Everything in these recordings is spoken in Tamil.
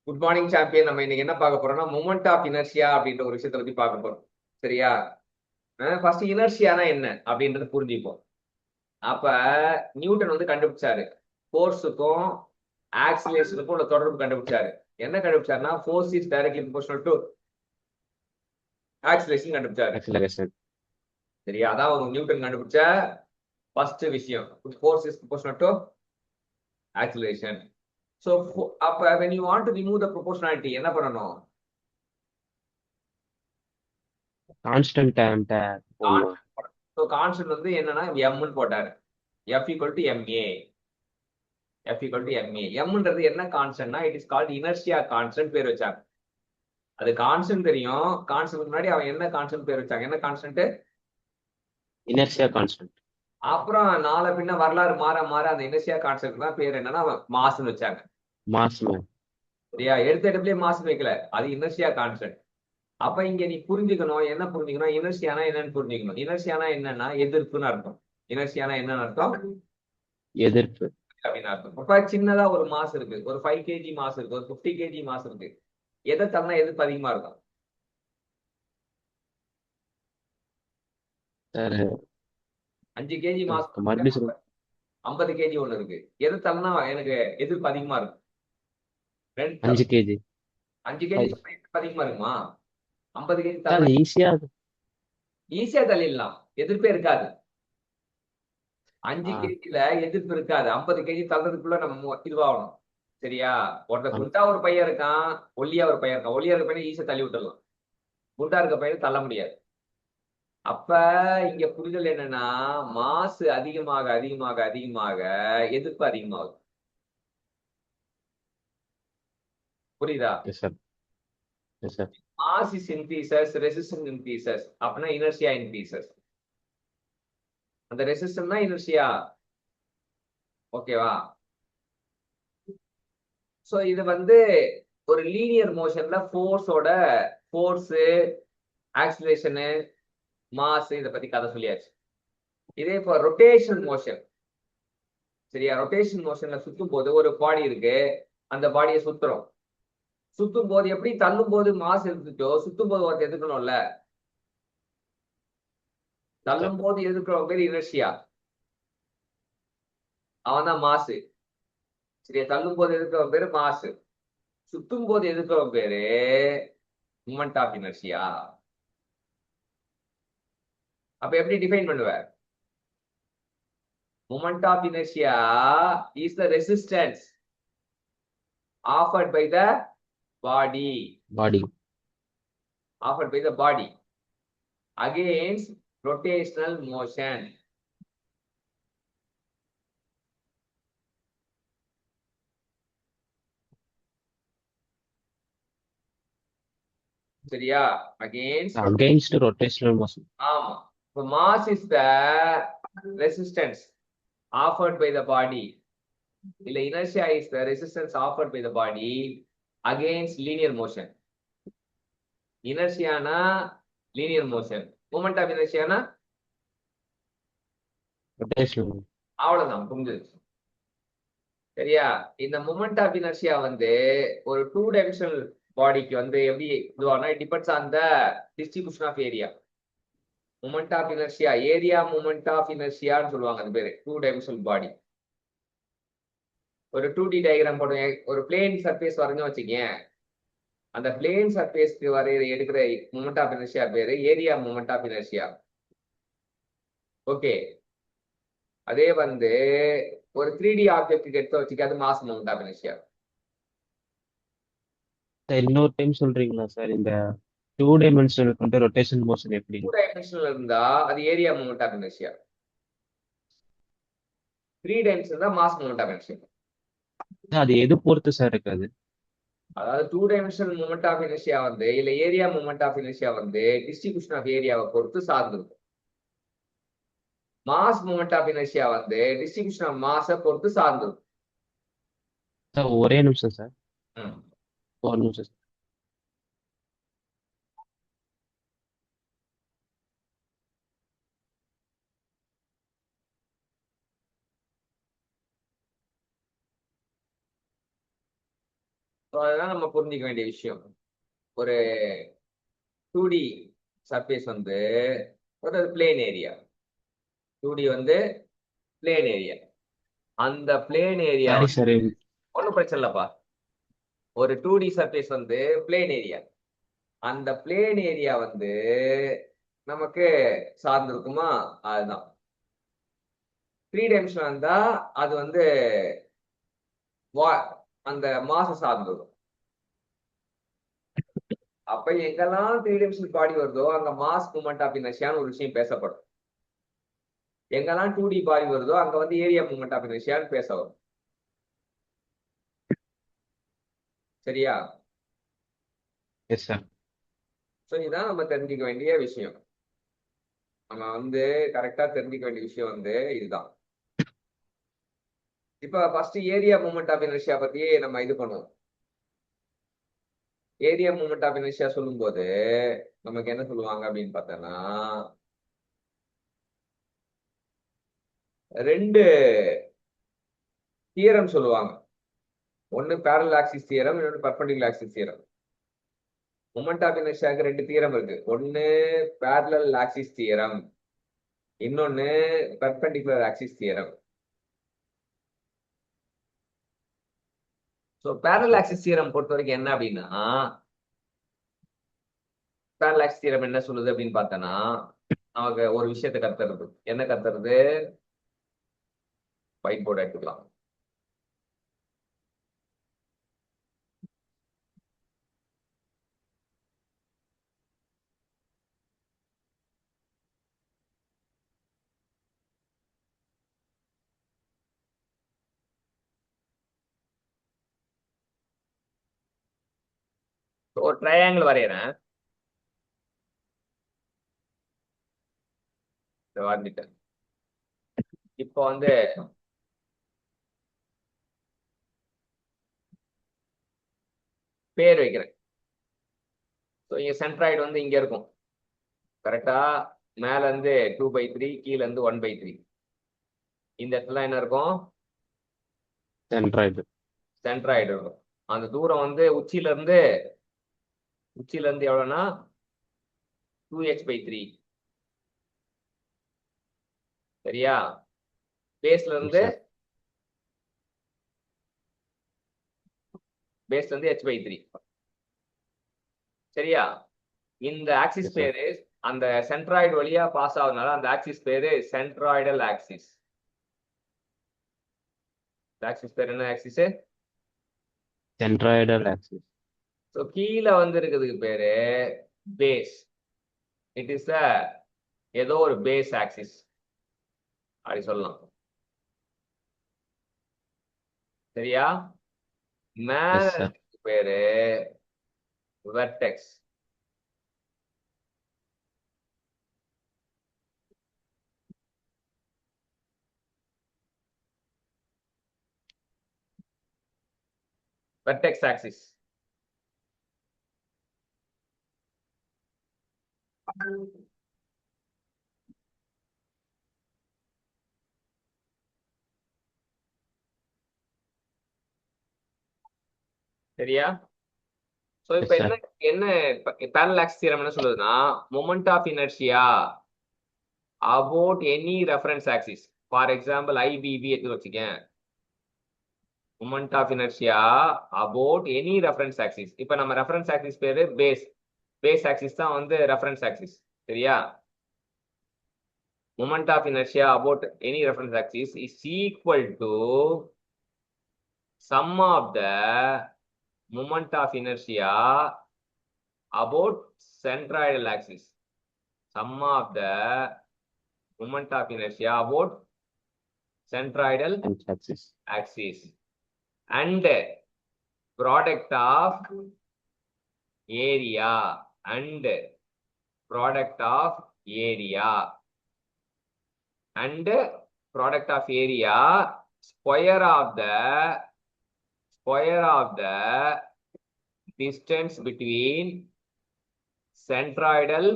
Good morning champion. நம்ம இன்னைக்கு என்ன பார்க்க போறோம்னா மொமெண்ட் ஆஃப் இனர்ஷியா அப்படின்ற ஒரு விஷயத்தை பத்தி பார்க்க போறோம். சரியா? ஃபர்ஸ்ட் இனர்ஷியானா என்ன அப்படின்றத புரிஞ்சுப்போம். அப்ப நியூட்டன் வந்து கண்டுபிடிச்சாரு, ஃபோர்ஸுக்கும் ஆக்சிலேஷனுக்கும் உள்ள தொடர்பு கண்டுபிடிச்சாரு. என்ன கண்டுபிடிச்சாருன்னா force is directly proportional to acceleration கண்டுபிடிச்சாரு. acceleration. சரியா? அதான் ஒரு நியூட்டன் கண்டுபிடிச்ச ஃபர்ஸ்ட் விஷயம். Force is proportional to acceleration. So அப்ப when you want to remove the proportionality என்ன பண்ணணும்? Constant time போடணும். ஸோ கான்ஸ்டன்ட் வந்து என்னன்னா எம்னு போட்டாரு. F equal to MA. F equal to MA. எம்ன்றது என்ன கான்ஸ்டன்ட்னா it is called inertia constant பேர் வச்சாங்க. அது கான்ஸ்டன்ட் தெரியும். கான்ஸ்டன்ட் முன்னாடி அவன் என்ன கான்ஸ்டன்ட் பேர் வச்சாங்க? என்ன கான்ஸ்டன்ட்? Inertia constant. அப்புறம் நாளை பின்ன வரலாறு மாற மாற அந்த இனர்ஷியா கான்ஸ்டன்ட் தான் பேர் என்னன்னா மாஸ்ன்னு வச்சாங்க. Mass man. சரியா? எடுத்த இடத்துலயே மாஸ் வைக்கல, அது இனர்ஷியா கான்ஸ்டன்ட். அப்ப இங்க நீ புரிஞ்சுக்கணும், என்ன புரிஞ்சுக்கணும்? இனர்ஷியானா என்னன்னு புரிஞ்சுக்கணும். இனர்ஷியானா என்னன்னா எதிர்ப்புன்னு அர்த்தம். இனர்ஷியானா என்னன்னு அர்த்தம்? எதிர்ப்பு. அப்படின்னு அர்த்தம். அப்ப சின்னதா ஒரு மாஸ் இருக்கு, ஒரு 5 kg மாஸ் இருக்கு, ஒரு 50 kg மாஸ் இருக்கு. எதை தள்ளனா எதிர்ப்பு அதிகமா இருக்கும்? சார் 5 kg மாஸ் மறுபடியும் சொல்லுங்க. 50 kg ஒண்ணு இருக்கு. எதை தள்ளனா எனக்கு எதிர்ப்பு அதிகமா இருக்கும்? ரெண்டு 5 kg. 5 kg எதிர்ப்பு அதிகமா இருக்குமா? 50 kg சார் தள்ளனா அது ஈஸியா ஈஸியா தள்ளிடலாம், எதிர்ப்பே இருக்காது. அஞ்சு ஆ, கேஜில எதிர்ப்பு இருக்காது. 50 kg தள்ளுறதுக்குள்ள நம்ம இதுவாகணும். சரியா? ஒருத்தர் ஆ, குண்டா ஒரு பையன் இருக்கான், ஒல்லியா ஒரு பையன் இருக்கான். ஒல்லியா இருக்க பையனை ஈஸியா தள்ளி விட்டுடலாம், குண்டா இருக்க பையனை தள்ள முடியாது. அப்ப இங்க புரிதல் என்னன்னா மாசு அதிகமாக அதிகமாக அதிகமாக எதிர்ப்பு அதிகமாகும். புரியுதா? Yes sir. Yes sir. Mass is increases, resistance increases. அப்படின்னா இனர்ஷியா இன்க்ரீசஸ். அந்த ரெசிஸ்டன்ஸ் தான் இனர்ஷியா. ஓகேவா? சோ இது வந்து ஒரு லீனியர் மோஷன்ல ஃபோர்ஸோட ஃபோர்ஸ், ஆக்சிலேஷனு, மாஸ் இதை பத்தி கதை சொல்லியாச்சு. இதே இப்போ ரொட்டேஷன் மோஷன். சரியா? ரொட்டேஷன் மோஷன்ல சுத்தும் போது ஒரு பாடி இருக்கு, அந்த பாடியை சுத்துறோம். சுத்தும் போது எப்படி தள்ளும் போது மாஸ் எடுத்துட்டோ, சுத்தும் போது ஒருத்தர் எதுக்கணும்ல. சார் தள்ளும் போது எதுக்குறவங்க பேர் இனர்ஷியா, அவன் தான் மாசு. சரியா? தள்ளும் போது எதுக்குறவங்க பேரு மாசு, சுத்தும் போது எதுக்குறவங்க பேரு மூமெண்ட் ஆஃப் இனர்ஷியா. அப்ப எப்படி டிஃபைன் பண்ணுவ? Moment of inertia is the resistance offered by the body, body. offered by the body against rotational motion. சரியா? against against rotational motion. ஆமா. இப்போ mass is the resistance offered by the body, இல்ல inertia is the resistance offered by the body against linear motion. inertia-னா linear motion, moment of inertia-னா ரொட்டேஷனல். அவ்வளவுதான், புரிஞ்சிருச்சு. சரியா? இந்த மூமெண்ட் ஆஃப் இனர்ஷியா வந்து ஒரு 2 டைமென்ஷனல் பாடிக்கு வந்து எப்படி இதுவானா it depends on the distribution of area. Moment of inertia, area moment of இனர்ஷியான்னு சொல்லுவாங்க. அது பேரு 2 டைமென்ஷனல் பாடி. ஒரு 2D டயக்ராம் போடுங்க, ஒரு பிளேன் சர்ஃபேஸ் வரைஞ்சு வச்சுக்கேன். அந்த பிளேன் சர்ஃபேஸ்க்கு வரைகிற எடுக்கிற மூமெண்ட் ஆஃப் இனர்ஷியா பேரு area moment of inertia. Okay. அதே வந்து ஒரு 3D ஆப்ஜெக்ட்டுக்கு எடுத்து வச்சுக்க, அது mass moment of inertia. Sir இன்னொரு டைம் சொல்றீங்களா சார்? இந்த 2 டைமென்ஷனல் கொண்ட ரொட்டேஷன் மோஷன் எப்படி? 2 டைமென்ஷனல் இருந்தா அது area moment of inertia. 3 dimensional தான் மாஸ் மூமெண்ட் ஆஃப் இனர்ஷியா. அது எது பொறுத்து சார் இருக்காது? அதாவது 2 டைமென்ஷனல் மூமெண்ட் ஆஃப் இனர்ஷியா வந்து இல்ல ஏரியா மூமெண்ட் ஆஃப் இனர்ஷியா வந்து டிஸ்ட்ரிபியூஷன் ஆஃப் ஏரியாவை பொறுத்து சார்ந்திருக்கும். மாஸ் மூமெண்ட் ஆஃப் இனர்ஷியா வந்து டிஸ்ட்ரிபியூஷன் ஆஃப் மாஸை பொறுத்து சார்ந்திருக்கும். சார் ஒரே நிமிஷம் சார். ம். ஒரு நிமிஷம் சார். அதுதான் நம்ம புரிஞ்சிக்க வேண்டிய விஷயம். ஒரு 2D சர்ஃபேஸ் வந்து ஒரு பிளேன் ஏரியா. 2D வந்து பிளேன் ஏரியா. அந்த பிளேன் ஏரியா சரி சரி ஒன்றும் பிரச்சனை இல்லப்பா. ஒரு 2D சர்ஃபேஸ் வந்து பிளேன் ஏரியா. அந்த பிளேன் ஏரியா வந்து நமக்கு சார்ந்திருக்குமா? அதுதான். 3 டைமென்ஷன் வந்தா அது வந்து அந்த மாச சார்ந்தது. அப்ப எங்கெல்லாம் 3 டைமென்ஷனல் பாடி வருதோ அங்க மாஸ் மூமெண்ட் ஆஃப் இனர்ஷியான்னு ஒரு விஷயம் பேசப்படும். எங்கெல்லாம் 2D பாடி வருதோ அங்க வந்து ஏரியா மூமெண்ட் ஆஃப் இனர்ஷியான்னு பேச வரும். சரியா? Yes sir. ஸோ இதுதான் நம்ம தெரிஞ்சுக்க வேண்டிய விஷயம். நம்ம வந்து கரெக்டா தெரிஞ்சுக்க வேண்டிய விஷயம் வந்து இதுதான். இப்ப first area moment of inertia பத்தி நம்ம இது பண்ணுவோம். ஏரியா மூமெண்ட் ஆஃப் இனர்ஷியா சொல்லும் போது நமக்கு என்ன சொல்லுவாங்க அப்படின்னு பார்த்தோம்னா, ரெண்டு தியரம் சொல்லுவாங்க. ஒன்னு பேரலல் ஆக்சிஸ் தியரம், இன்னொன்று perpendicular axis theorem. Moment of இனர்ஷியாக்கு ரெண்டு தியரம் இருக்கு. ஒன்னு பேரலல் ஆக்சிஸ் தியரம், இன்னொன்னு perpendicular axis theorem. So parallel axis theorem பொறுத்த வரைக்கும் என்ன அப்படின்னா, பேரலல் ஆக்சிஸ் தியரம் என்ன சொல்லுது அப்படின்னு பார்த்தோன்னா, நமக்கு ஒரு விஷயத்தை கத்துறது. என்ன கத்துறது? ஒயிட் போர்டு எடுத்துக்கலாம். ஒரு ட்ரையாங்கிள் வரைகிறேன். வரைஞ்சிட்டேன். இப்போ வந்து பேர் வைக்கிறேன். ஸோ இங்க சென்ட்ராய்டு வந்து இங்க இருக்கும். கரெக்டா? மேல இருந்து 2/3, கீழே இருந்து 1/3. இந்த இடத்துல என்ன இருக்கும்? சென்ட்ராய்டு. சென்ட்ராய்டு இருக்கும். அந்த தூரம் வந்து உச்சியில இருந்து எவ்வளவுனா 2h/3. சரியா? பேஸ்ல இருந்து சார். h/3. சரியா? இந்த ஆக்சிஸ் எஸ் சார். பேரு அந்த சென்ட்ராய்டு வழியா பாஸ் ஆகுறதுனால அந்த ஆக்சிஸ் பேரு சென்ட்ராய்டல் ஆக்சிஸ். ஆக்சிஸ் பேர் என்ன ஆக்சிஸ்? Centroidal axis. ஸோ கீழே வந்து இருக்கிறதுக்கு பேரு பேஸ். இட் இஸ் ஏதோ ஒரு பேஸ் ஆக்சிஸ் அப்படி சொல்லலாம். சரியா? மேல எஸ் சார். இருக்கிறதுக்கு பேரு வெர்டெக்ஸ். Vertex axis. சரியா? சோ இப்ப எஸ் என்ன சார். என்ன பேரலல் ஆக்சிஸ் தியரம் என்ன சொல்லுதுன்னா, moment of inertia about any reference axis. For example IBB எடுத்து வச்சுக்கேன். Moment of inertia about any reference axis. இப்ப நம்ம ரெஃபரன்ஸ் ஆக்சிஸ் பேரு பேஸ் ஆக்சிஸ் தான் வந்து ரெஃபரன்ஸ் ஆக்சிஸ். சரியா? moment of inertia about any reference axis is equal to sum of the moment of inertia about centroidal axis. Sum of the moment of inertia about centroidal axis. axis and product of area and product of area and product of area square of the distance between centroidal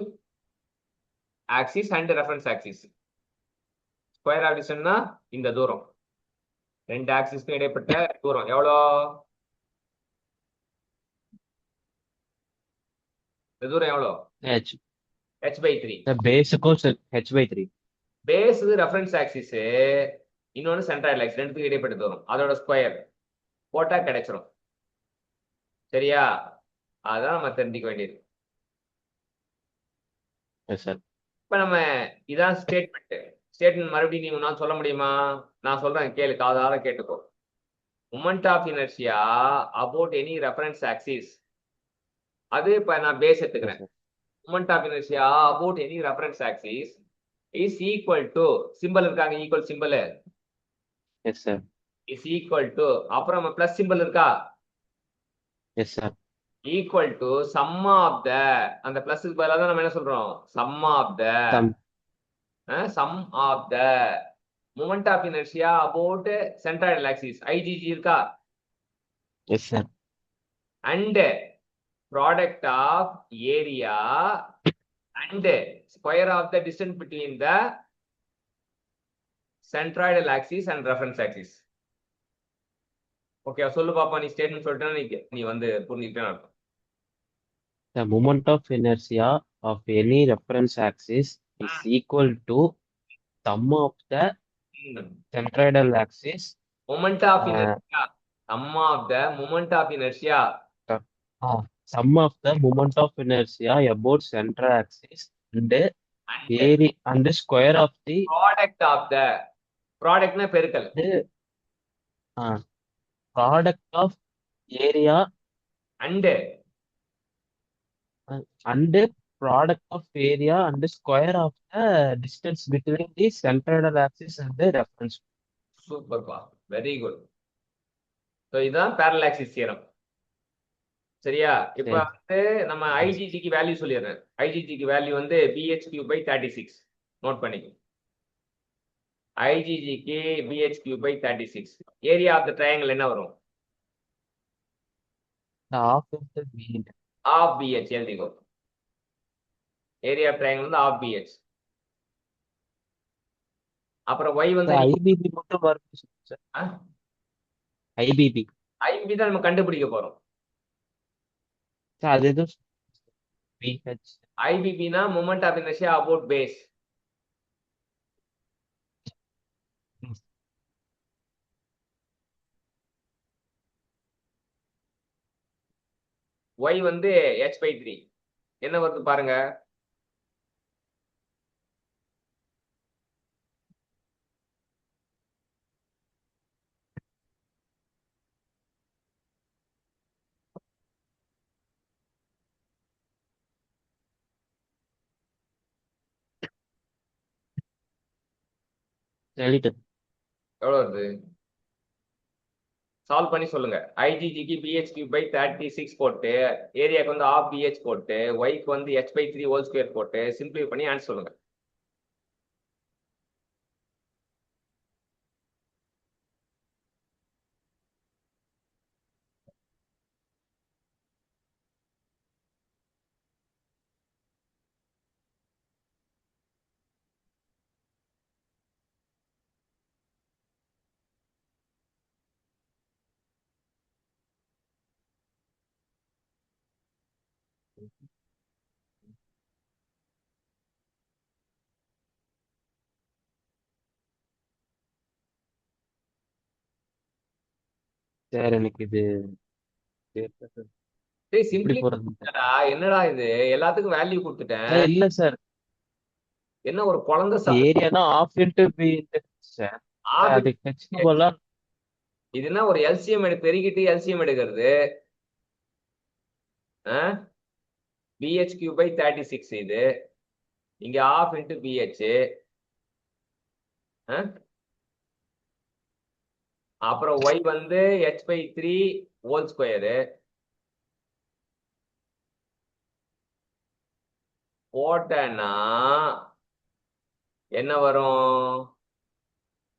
axis and reference axis. Square of டிஸ்டன்ஸ்னா இந்த தூரம், ரெண்டு ஆக்சிஸ்க்கும் இடைப்பட்ட தூரம் எவ்வளோ? இந்த தூரம் எவ்வளோ? H h/3. சார் பேஸுக்கும் h/3. பேஸ் ரெஃபரன்ஸ் ஆக்சிஸ், இன்னொன்னு சென்ட்ராய்டு ஆக்சிஸ், ரெண்டுத்துக்கு இடைப்பட்ட தூரம் அதோட ஸ்கொயர் போட்டா கிடைச்சிரும். சரியா? அதான் நம்ம தெரிஞ்சுக்க வேண்டியது. Yes sir. இப்ப நம்ம இதான் ஸ்டேட்மெண்ட் மறுபடியும் நீங்க நான் சொல்ல முடியுமா? நான் சொல்றேன், கேளு, காதால கேட்டுக்கோ. Moment of inertia about any reference axis, அது இப்ப நான் பேஸ் எடுத்துக்கிறேன். Moment of inertia about any reference axis is equal to, simple இருக்காங்க, equal simple, yes sir. Is equal to, அப்புறம் பிளஸ் சிம்பிள் இருக்கா, yes sir. Equal to sum of the, அந்த பிளஸ்க்கு பதிலாக தான் நம்ம என்ன சொல்றோம், sum of the moment of inertia about centroidal axis IGG இருக்கா, yes sir. And product of area and square of the distance between the centroidal axis and reference axis. Okay, சொல்லு பாப்பா. நீ ஸ்டேட்மெண்ட் சொல்லிட்டேன்னா நீ வந்து புரிஞ்சுக்கிட்டேன்னு அர்த்தம். The moment of inertia of any reference axis is equal to sum of the centroidal axis. Moment of inertia. Sum of the moment of inertia. Sum of the moment of inertia about central axis and area and the square of the product of the product na பெருக்கல். Product of area and product of area and the square of the distance between the centroidal axis and the reference. Super pa, very good. So இதான் parallel axis theorem. சரியா? இப்ப வந்து நம்ம ஐஜிஜிக்கு வேல்யூ சொல்லிடுறேன். ஐஜிஜிக்கு வேல்யூ வந்து bh3/36. நோட் பண்ணிக்கோ. ஐஜிஜிக்கு bh3/36. Area of the triangle என்ன வரும்? half of the half bh எழுதிக்கோ. ஏரியா ஆஃப் ட்ரையாங்கிள் வந்து half bh. அப்புறம் y வந்து IBB மட்டும் வரும் சார். IBB தான் நம்ம கண்டுபிடிக்க போறோம். அது எது BH IBB னா moment of inertia about base. y வந்து h/3 என்ன வருது பாருங்க. எவ்வளவு வருது? சால்வ் பண்ணி சொல்லுங்க. ஐஜிஜிக்கு bh3/36 போட்டு, ஏரியாக்கு வந்து half bh போட்டு, yக்கு வந்து h/3 ஹோல் ஸ்கொயர் போட்டு சிம்பிளிஃபை பண்ணி ஆன்சர் சொல்லுங்க. சார் எனக்கு இது என்னடா இது, எல்லாத்துக்கும் வேல்யூ கொடுத்துட்டேன். இல்ல சார், என்ன ஒரு குழந்தை ஏரியானா half into b சார். அது ஹெச்க்கு இது என்ன ஒரு எல்சிஎம் பெருகிட்டு எல்சிஎம் எடுக்கிறது. bh3/36 இது இங்க half into bh. அப்புறம் y வந்து h/3 ஹோல் ஸ்கொயரு போட்டேன்னா என்ன வரும்?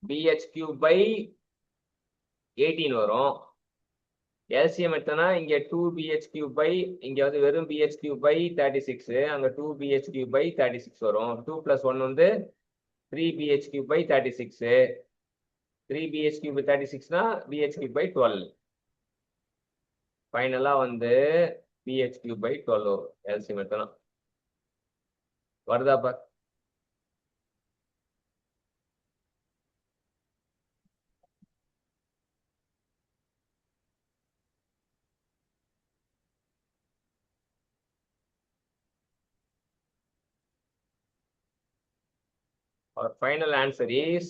bh3/18 வரும். எல்சிஎம் எடுத்தனா இங்க 2bh3 இங்க வந்து வெறும் bh3/36, அங்க 2bh3/36 வரும். 2 + 1 வந்து 3bh3/36. 3bh3/36னா bh3/12. ஃபைனலா வந்து BH cube by 12 வரும் LCM எடுத்தோம்னா. வருதாப்பா? Our final answer is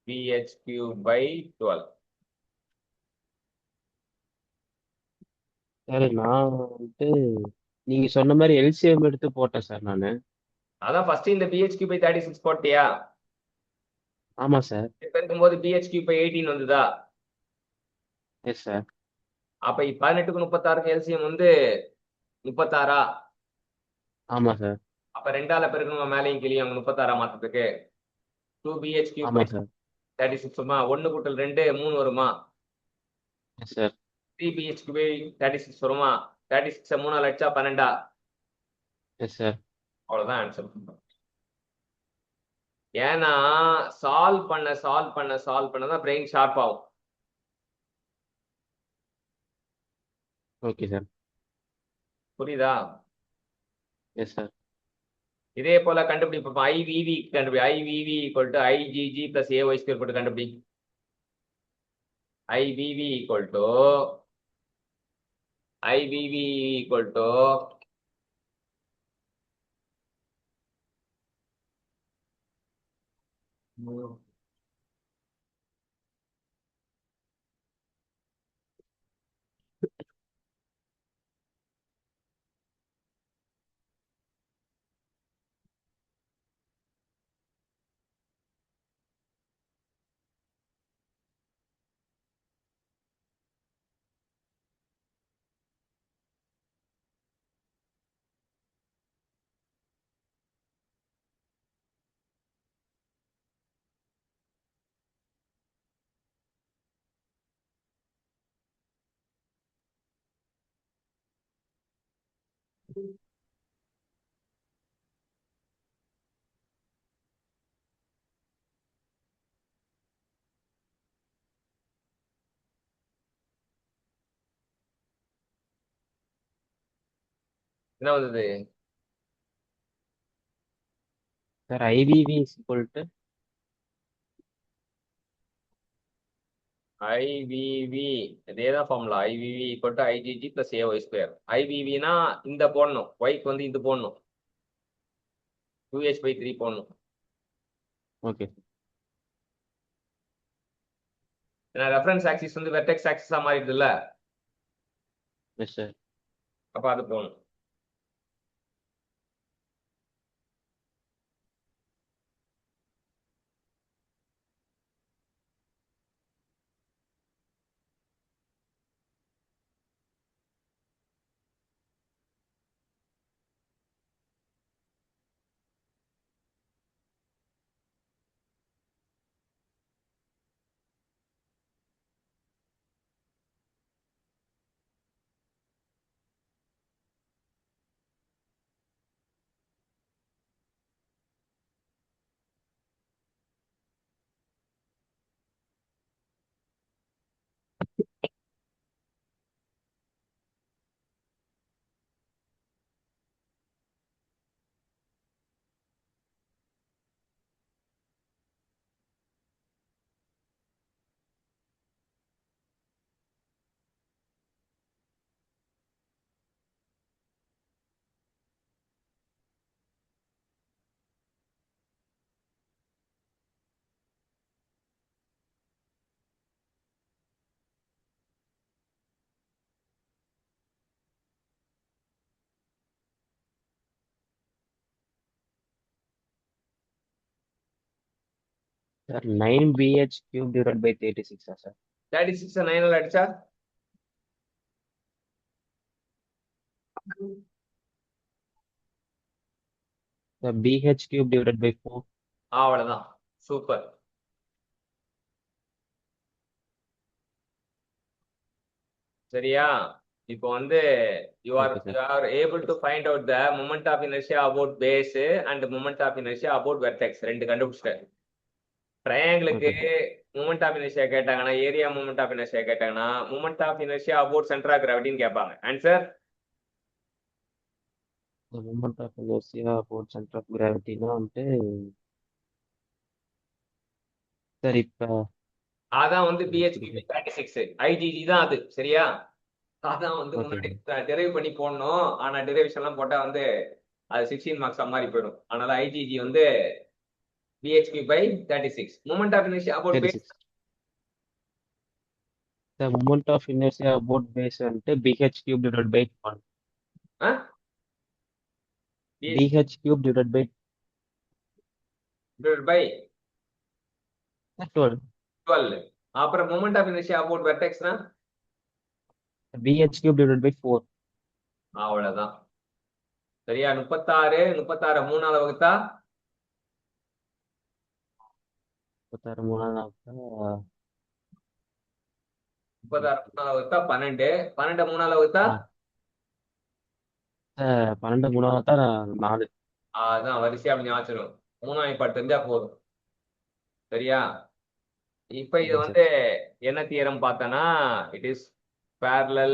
BH cube by 12. Sir நான் வந்துட்டு நீங்க சொன்ன மாதிரி எல்சிஎம் எடுத்து போட்டேன் சார் நானு. அதான் ஃபர்ஸ்ட் இந்த BH cube by 36 போட்டியா? ஆமா சார். இருக்கும்போது BH cube by 18 வந்ததா? Yes sir. அப்ப 18க்கு 36க்கு LCM வந்து 36ஆ? ஆமா சார். அப்ப 2ஆல பெருக்கணுமா மேலையும் கீழையும் அங்க 36ஆ மாத்தத்துக்கு? 2BH cube ஆமா by சார். 36 வருமா? 1 கூட்டல் 2 3 வருமா? Yes sir. 3BH cube by 36 வருமா? 36 3ஆல் அடிச்சா 12ஆ? Yes sir. அவ்வளவுதான் ஆன்சர். ஏன்னா சால்வ் பண்ணதான் பிரெயின் ஷார்ப் ஆகும். Okay sir. புரியுதா? Yes sir. இதே போல கண்டுபிடிப்போம். IVV IVV equal to IGG plus AY square போட்டு கண்டுபிடி. IVV equal to IVV equal to என்ன வந்தது? Sir IVV is equal to IVV இதேதான் formula. IVV equal to IGG plus AY square. ஐவிவினா இந்த போடணும், ஒய்க்கு வந்து இது போடணும், 2h by 3 போடணும். ஓகே. ஏன்னா ரெஃபரன்ஸ் ஆக்சிஸ் வந்து வெர்டெக்ஸ் ஆக்சிஸா மாறிடுதுல்ல, எஸ் சார். அப்ப அது போகணும். Sir 9BH cube divided by 36 sir. 36 9ஆல் அடிச்சா sir BH cube divided by 4. அவ்வளவுதான். சூப்பர். சரியா? இப்போ வந்து you are okay sir. you are able to find out the moment of inertia about base and moment of inertia about vertex ரெண்டு கண்டுபிடிச்சிட்டேன். ட்ரையாங்கிளுக்கு ஓகே. மூமெண்ட் ஆஃப் இனர்ஷியா கேட்டாங்கன்னா, ஏரியா மூமெண்ட் ஆஃப் இனர்ஷியா கேட்டாங்கன்னா, moment of inertia about centre of கிராவிட்டின்னு கேட்பாங்க. Answer The moment of inertia about center of gravityனா வந்துட்டு சரி இப்ப அதான் வந்து சரி, பிஹெச்பி புரியுது. 36 ஐஜிஜி தான் அது, சரியா? அதான் வந்து ஓகே முன்னாடி டெரைவ் பண்ணி போடணும். ஆனா டெரிவேஷன் எல்லாம் போட்டா வந்து அது 16 மார்க்ஸ் மாதிரி போயிடும். அதனால ஐஜிஜி வந்து BHP by 36. Moment of inertia about சரி base. the moment of inertia about base வந்துட்டு bh cube divided by 1 bh cube divided by by 12 12. அப்புறம் மூமெண்ட் ஆஃப் இனர்ஷியா அபவுட் வெர்டெக்ஸ்னா bh cube divided by 4 அவ்வளவுதான். சரியா? 36 3ஆல வகுத்தா 36 3 36 3ஆல வகுத்தா 12. 12 3ஆல வகுத்தா 12 3 தான் 4 அதான் வரிசையா அப்படி ஞாபகம். 3ஆம் பாட்டு தெரிஞ்சா போதும். சரியா? இப்ப இது சரிங்க சார் வந்து என்ன தியரம் பார்த்தனா, it is parallel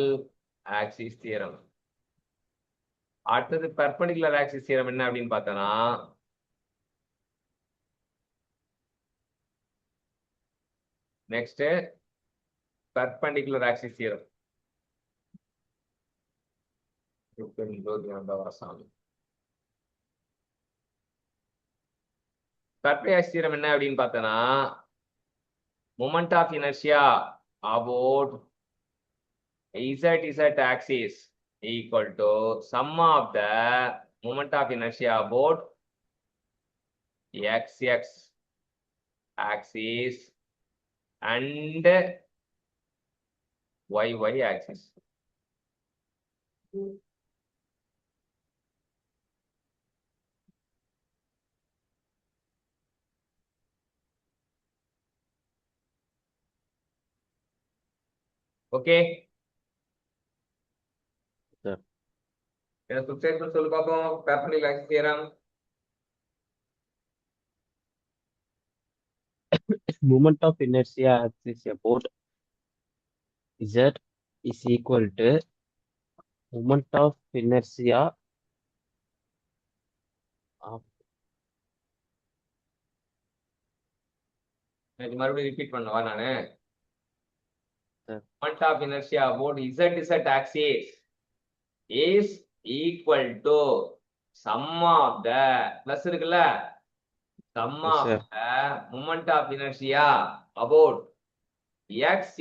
axis theorem. அடுத்தது பெர்பெண்டிகுலர் ஆக்சிஸ் தியரம் என்ன அப்படின்னு பார்த்தனா, next perpendicular axis theorem. Perpendicular axis theorem என்ன அப்படின்னு பார்த்தனா, moment of inertia about z axis equal to sum of the moment of inertia about xx axis and y axis. Okay, sir எனக்கு ஸ்டேட்மெண்ட் சொல்லு பாப்போம். Perpendicular axis theorem. moment of inertia axis about z is equal to moment of inertia of எனக்கு மறுபடியும் ரிப்பீட் பண்ணவா நானு. sir, moment of inertia about z axis is equal to sum of the plus இருக்குல்ல, sum yes of sir the moment of inertia about x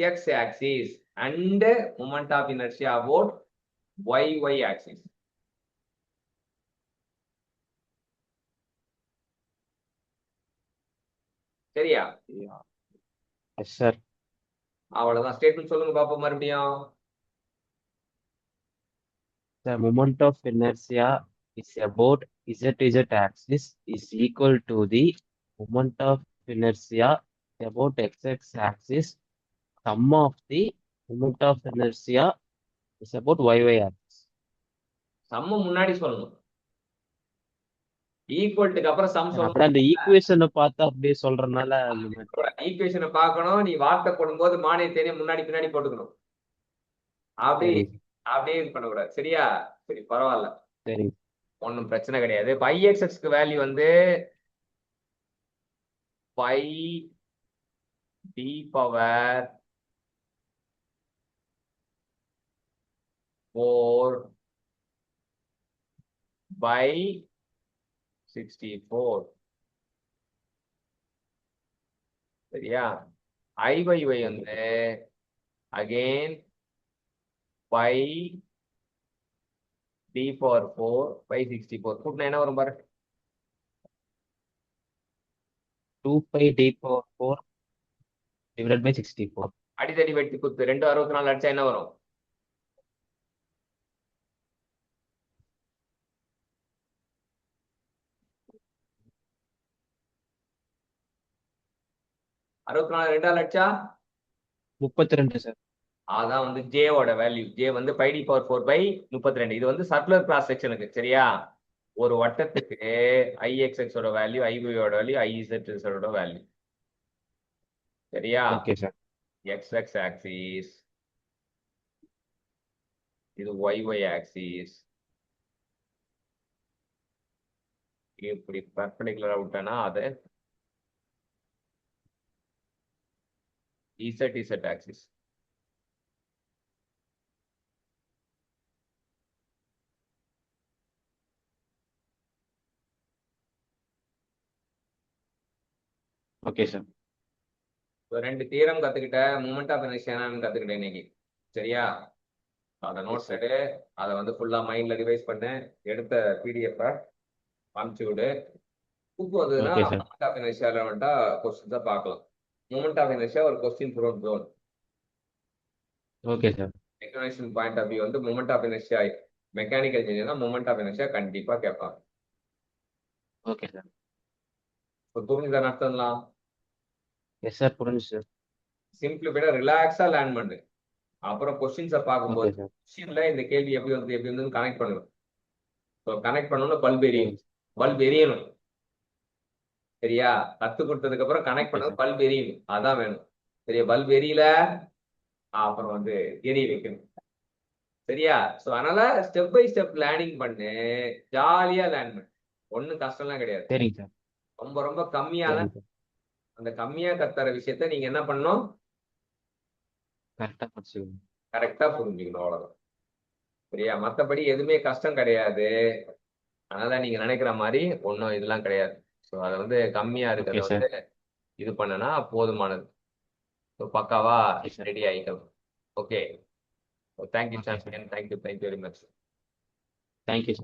axis and moment of inertia about y axis. சரியா? yes sir அவ்வளவுதான். ஸ்டேட்மெண்ட் சொல்லுங்க பாப்போம் மறுபடியும். the moment of inertia is about z axis is equal to the moment of inertia about x axis sum of the moment of inertia is about y axis சம்ம முன்னாடி சொல்லணும். ஈக்குவல்ட்டுக்கு அப்புறம் சம் சார் சொல்லணும். அப்படியே அந்த ஈக்குவேஷனை பார்த்து அப்படியே சொல்றதுனால அந்த மாதிரி ஈக்குவேஷனை பார்க்கணும். நீ வார்த்தை போடும்போது மானியத்தேனே முன்னாடி பின்னாடி போட்டுக்கணும். அப்படி சரி அப்படியே இது பண்ணக்கூடாது. சரியா? சரி, பரவாயில்ல, சரி ஒன்றும் பிரச்சனை கிடையாது. இப்ப IXX வேல்யூ வந்து பை d பவர் 4 பை 64. சரியா? IY வந்து again by d power 4 by 64. கூட்டினா என்ன வரும் பாரு. 2 pi d power 4 divided by 64 அடித்தடி வெட்டி குத்து 2 64 அடிச்சா என்ன வரும்? அறுபத்தி நாலு 2ஆல் அடிச்சா 32 சார் அதான் வந்து ஜேவோட வேல்யூ. ஜே வந்து பை டி பவர் 4 பை 32. இது வந்து சர்க்குலர் கிராஸ் செக்ஷனுக்கு. சரியா? ஒரு வட்டத்துக்கு ஐஎக்ஸ்எக்ஸோட வேல்யூ, ஐஒயோட வேல்யூ, ஐஇசட்டோட வேல்யூ. சரியா? ஓகே சார் எக்ஸ்எக்ஸ் ஆக்சிஸ், இது ஒய்ஒய் ஆக்சிஸ், இப்படி பர்பண்டிகுலரா விட்டேன்னா அது இசட் ஆக்சிஸ். Okay sir. ரெண்டு தியரம் கத்துக்கிட்ட, மூமெண்ட் ஆஃப் இனர்ஷியா என்னன்னு கத்துக்கிட்டேன் இன்னைக்கு. சரியா? அந்த நோட்ஸ் எடு, அதை வந்து ஃபுல்லா மைண்ட்ல ரிவைஸ் பண்ணு, எடுத்த பிடிஎஃப் அனுப்பிச்சு விடு. புக் வந்ததுன்னா ஓகே சார். மூமெண்ட் ஆஃப் இனர்ஷியால வந்துட்டா கொஸ்டின்ஸா பார்க்கலாம். மூமெண்ட் ஆஃப் இனர்ஷியா ஒரு question prone zone. Okay sir. Explanation point of view வந்து மூமெண்ட் ஆஃப் இனர்ஷியா மெக்கானிக்கல் இன்ஜினியர்னா மூமெண்ட் ஆஃப் இனர்ஷியா கண்டிப்பா கேட்பாங்க. Okay sir. இப்போ புரிஞ்சுதான் அர்த்தம்லாம். எஸ் சார், புரிஞ்சு சார். சிம்பிளிஃபைடா ரிலாக்ஸா லேர்ன் பண்ணு. அப்புறம் கொஸ்டின்ஸை ஓகே பார்க்கும்போது சார். கொஸ்டின்ல இந்த கேள்வி எப்படி வந்து கனெக்ட் பண்ணுவேன். ஸோ கனெக்ட் பண்ணணும், பல்ப் எரியும். சரிங்க பல்ப் எரியணும். சரியா? கத்து கொடுத்ததுக்கு அப்புறம் கனெக்ட் ஓகே பண்ணது சார். பல்ப் எரியணும், அதான் வேணும். சரியா? பல்ப் எரியல, அப்புறம் வந்து எரிய வைக்கணும். சரியா? ஸோ அதனால ஸ்டெப் பை ஸ்டெப் லேர்னிங் பண்ணு, ஜாலியா லேர்ன் பண்ணு, ஒன்றும் கஷ்டம்லாம் கிடையாது. சரிங்க சார். ரொம்ப ரொம்ப கம்மியா தான். சரிங்க சார். அந்த கம்மியா கத்துற விஷயத்த நீங்க என்ன பண்ணணும், கரெக்டா படிச்சுக்கோங்க. கரெக்டா புரிஞ்சுக்கணும், அவ்வளவுதான். சரியா? மற்றபடி எதுவுமே கஷ்டம் கிடையாது. அதனால நீங்க நினைக்கிற மாதிரி ஒன்றும் இதெல்லாம் கிடையாது. ஸோ அதை வந்து கம்மியா ஓகே இருக்கிறத சார். வந்து இது பண்ணனா போதுமானது. ஸோ பக்காவா ஓகே சார். ரெடி ஆகிக்கலாம். Okay. Thank you okay sir. Champion, thank you very much. Thank you sir.